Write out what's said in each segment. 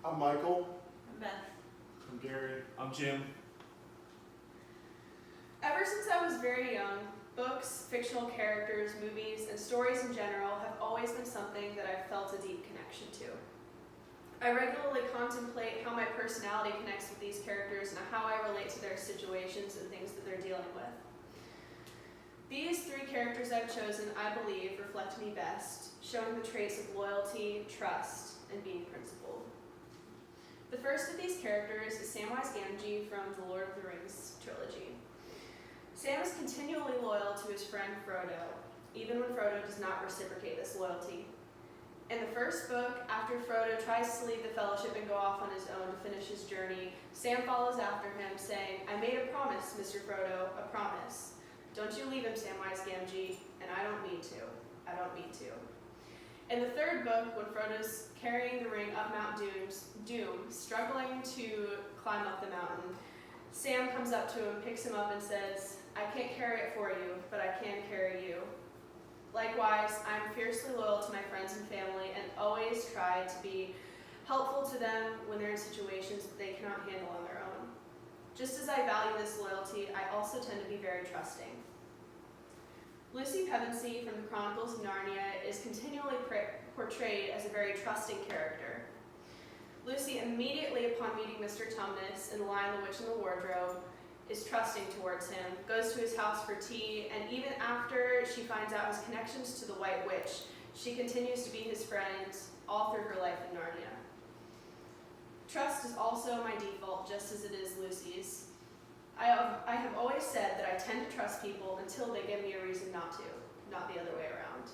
I'm Michael. I'm Beth. I'm Gary. I'm Jim. Ever since I was very young, books, fictional characters, movies, and stories in general have always been something that I've felt a deep connection to. I regularly contemplate how my personality connects with these characters and how I relate to their situations and things that they're dealing with. These three characters I've chosen, I believe, reflect me best, showing the traits of loyalty, trust, and being principled. The first of these characters is Samwise Gamgee from the Lord of the Rings trilogy. Sam is continually loyal to his friend Frodo, even when Frodo does not reciprocate this loyalty. In the first book, after Frodo tries to leave the Fellowship and go off on his own to finish his journey, Sam follows after him, saying, "I made a promise, Mr. Frodo, a promise. Don't you leave him, Samwise Gamgee, and I don't mean to. I don't mean to." In the third book, when Frodo's carrying the ring up Mount Doom, struggling to climb up the mountain, Sam comes up to him, picks him up, and says, "I can't carry it for you, but I can carry you." Likewise, I am fiercely loyal to my friends and family and always try to be helpful to them when they're in situations that they cannot handle on their own. Just as I value this loyalty, I also tend to be very trusting. Lucy Pevensey from the Chronicles of Narnia is continually portrayed as a very trusting character. Lucy, immediately upon meeting Mr. Tumnus in The Lion, the Witch, and the Wardrobe, is trusting towards him, goes to his house for tea, and even after she finds out his connections to the White Witch, she continues to be his friend all through her life in Narnia. Trust is also my default, just as it is Lucy's. I have always said that I tend to trust people until they give me a reason not to, not the other way around.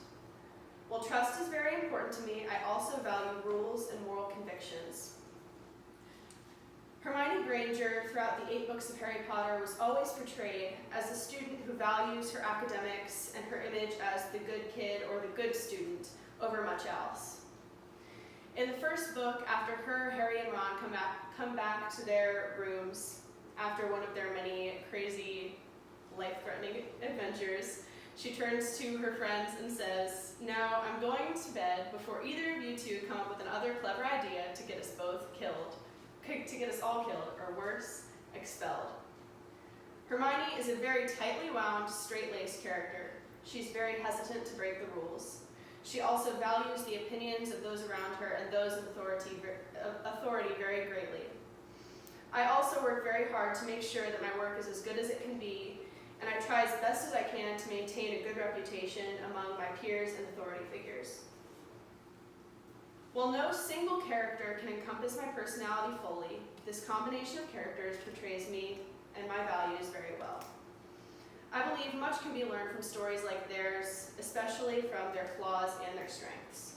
While trust is very important to me, I also value rules and moral convictions. Hermione Granger, throughout the 8 books of Harry Potter, was always portrayed as a student who values her academics and her image as the good kid or the good student over much else. In the first book, after Harry and Ron come back to their rooms after one of their many crazy, life-threatening adventures, she turns to her friends and says, "Now I'm going to bed before either of you two come up with another clever idea to get us both killed. To get us all killed, or worse, expelled." Hermione is a very tightly wound, straight-laced character. She's very hesitant to break the rules. She also values the opinions of those around her and those of authority very greatly. I also work very hard to make sure that my work is as good as it can be, and I try as best as I can to maintain a good reputation among my peers and authority figures. While no single character can encompass my personality fully, this combination of characters portrays me and my values very well. I believe much can be learned from stories like theirs, especially from their flaws and their strengths.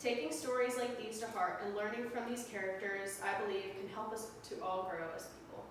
Taking stories like these to heart and learning from these characters, I believe, can help us to all grow as people.